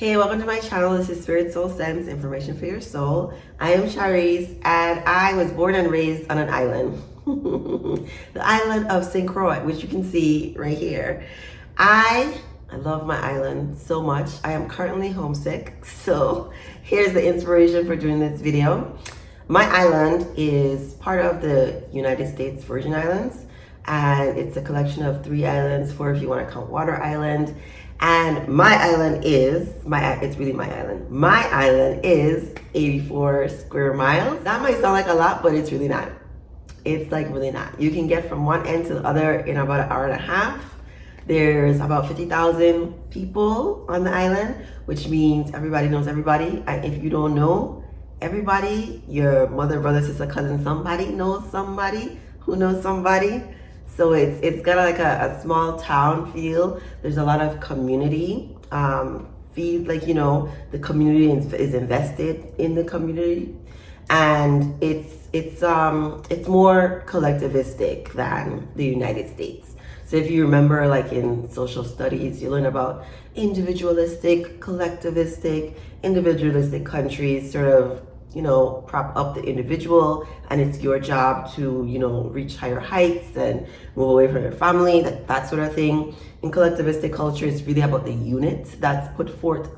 Hey, welcome to my channel. This is Spirit Soul Sense, information for your soul. I am Shareece, and I was born and raised on an island. The island of St. Croix, which you can see right here. I love my island so much. I am currently homesick, so here's the inspiration for doing this video. My island is part of the United States Virgin Islands, and it's a collection of 3 islands, 4 if you want to count Water Island. And my island is, it's really my island. My island is 84 square miles. That might sound like a lot, but it's really not. It's like really not. You can get from one end to the other in about an hour and a half. There's about 50,000 people on the island, which means everybody knows everybody. And if you don't know everybody, your mother, brother, sister, cousin, somebody knows somebody who knows somebody. So it's got like a small town feel. There's a lot of community feel, like, you know, the community is invested in the community, and it's more collectivistic than the United States. So if you remember, like in social studies, you learn about individualistic countries sort of, you know, prop up the individual, and it's your job to, you know, reach higher heights and move away from your family, that sort of thing. In collectivistic culture, it's really about the unit that's put forward.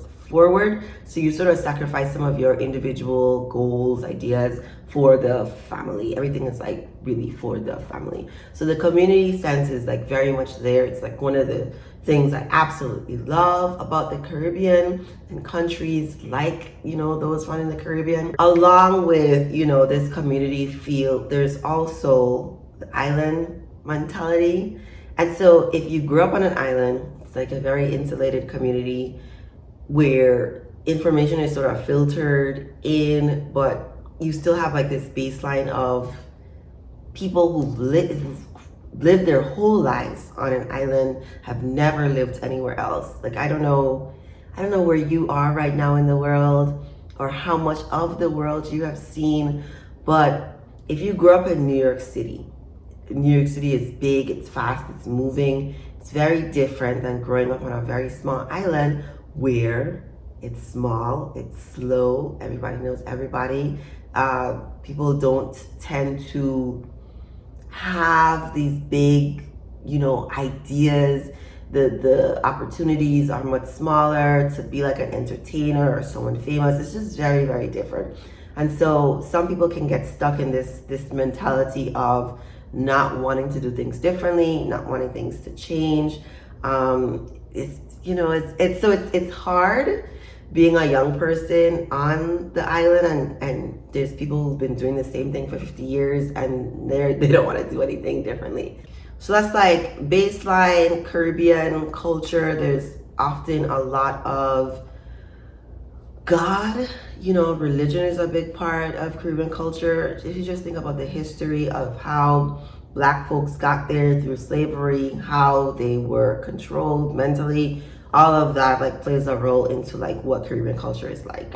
So you sort of sacrifice some of your individual goals, ideas for the family. Everything is like really for the family. So the community sense is like very much there. It's like one of the things I absolutely love about the Caribbean and countries like, you know, those running the Caribbean. Along with, you know, this community feel, there's also the island mentality. And so if you grew up on an island, it's like a very insulated community where information is sort of filtered in, but you still have like this baseline of people who've lived their whole lives on an island, have never lived anywhere else. Like, I don't know where you are right now in the world or how much of the world you have seen, but if you grew up in New York City is big, it's fast, it's moving. It's very different than growing up on a very small island where it's small, it's slow, everybody knows everybody. People don't tend to have these big, you know, ideas. The opportunities are much smaller to be like an entertainer or someone famous. It's just very, very different. And so some people can get stuck in this mentality of not wanting to do things differently, not wanting things to change. It's hard being a young person on the island, and there's people who've been doing the same thing for 50 years and they don't want to do anything differently. So that's like baseline Caribbean culture. There's often a lot of God, you know, religion is a big part of Caribbean culture. If you just think about the history of how Black folks got there through slavery, how they were controlled mentally, all of that like plays a role into like what Caribbean culture is like.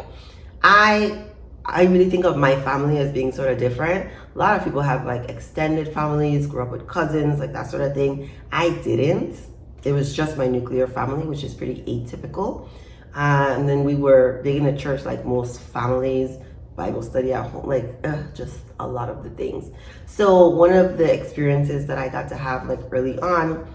I really think of my family as being sort of different. A lot of people have like extended families, grew up with cousins, like that sort of thing. I didn't. It was just my nuclear family, which is pretty atypical. And then we were big in the church, like most families, Bible study at home, like just a lot of the things. So one of the experiences that I got to have like early on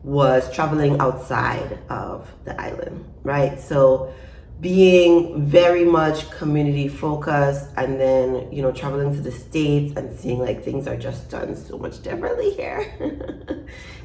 was traveling outside of the island, right? So being very much community focused, and then, you know, traveling to the States and seeing like things are just done so much differently here.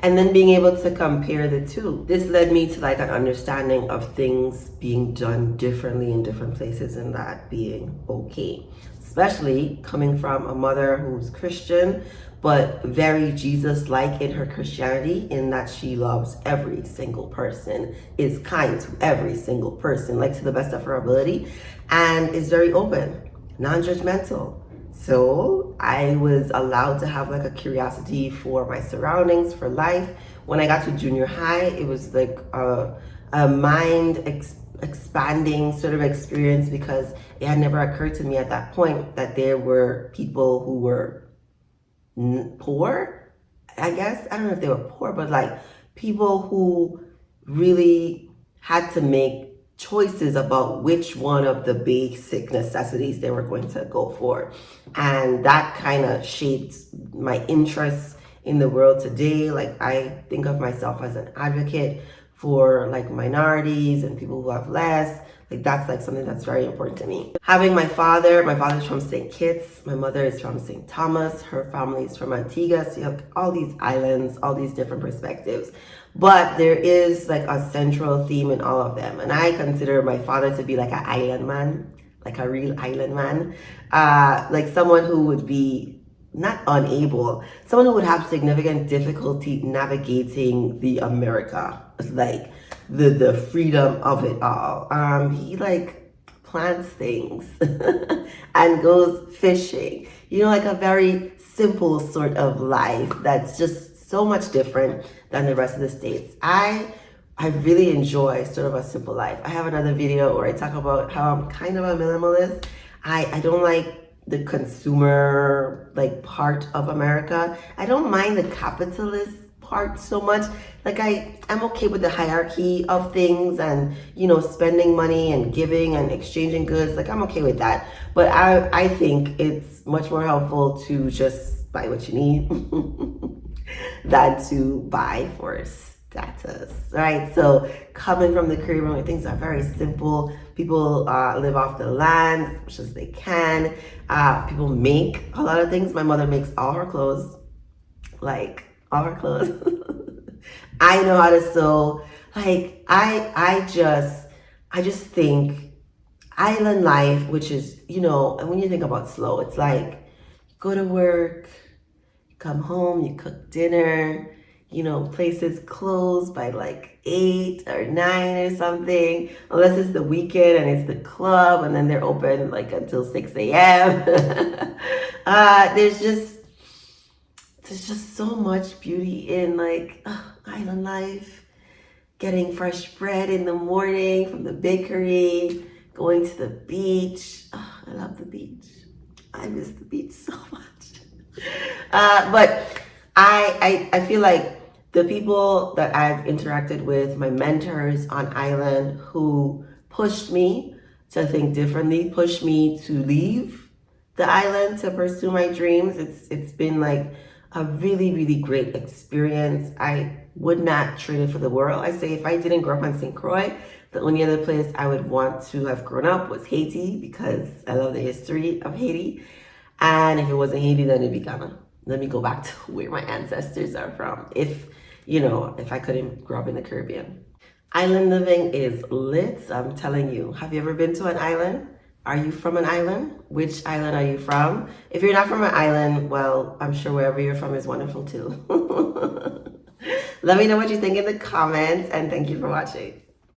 And then being able to compare the two. This led me to like an understanding of things being done differently in different places, and that being okay. Especially coming from a mother who's Christian, but very Jesus-like in her Christianity, in that she loves every single person, is kind to every single person, like to the best of her ability, and is very open, non-judgmental. So I was allowed to have like a curiosity for my surroundings, for life. When I got to junior high, it was like a mind expanding sort of experience, because it had never occurred to me at that point that there were people who were poor, I guess. I don't know if they were poor, but like people who really had to make choices about which one of the basic necessities they were going to go for. And that kind of shaped my interests in the world today. Like, I think of myself as an advocate for like minorities and people who have less. Like, that's like something that's very important to me. Having my father's from St. Kitts, my mother is from St. Thomas, her family is from Antigua. So you have all these islands, all these different perspectives. But there is like a central theme in all of them. And I consider my father to be like an island man, like a real island man. Like someone who would be not unable, someone who would have significant difficulty navigating the America, like the freedom of it all. He like plants things and goes fishing. You know, like a very simple sort of life that's just so much different than the rest of the states. I really enjoy sort of a simple life. I have another video where I talk about how I'm kind of a minimalist. I don't like the consumer like part of America. I don't mind the capitalist part so much. Like I'm okay with the hierarchy of things and, you know, spending money and giving and exchanging goods. Like, I'm okay with that. But I think it's much more helpful to just buy what you need than to buy for status, right? So coming from the Caribbean where things are very simple, people live off the land as much as they can. People make a lot of things. My mother makes all her clothes, like all her clothes. I know how to sew. Like I just think island life, which is, you know, and when you think about slow, it's like go to work, come home, you cook dinner, you know, places close by like 8 or 9 or something, unless it's the weekend and it's the club and then they're open like until 6 a.m. There's just so much beauty in like island life, getting fresh bread in the morning from the bakery, going to the beach. I love the beach. I miss the beach so much. But I feel like the people that I've interacted with, my mentors on island who pushed me to think differently, pushed me to leave the island to pursue my dreams. It's been like a really, really great experience. I would not trade it for the world. I say if I didn't grow up in St. Croix, the only other place I would want to have grown up was Haiti because I love the history of Haiti. And if it wasn't Haiti, then it'd be Ghana. Let me go back to where my ancestors are from. If I couldn't grow up in the Caribbean. Island living is lit, I'm telling you. Have you ever been to an island? Are you from an island? Which island are you from? If you're not from an island, well, I'm sure wherever you're from is wonderful too. Let me know what you think in the comments, and thank you for watching.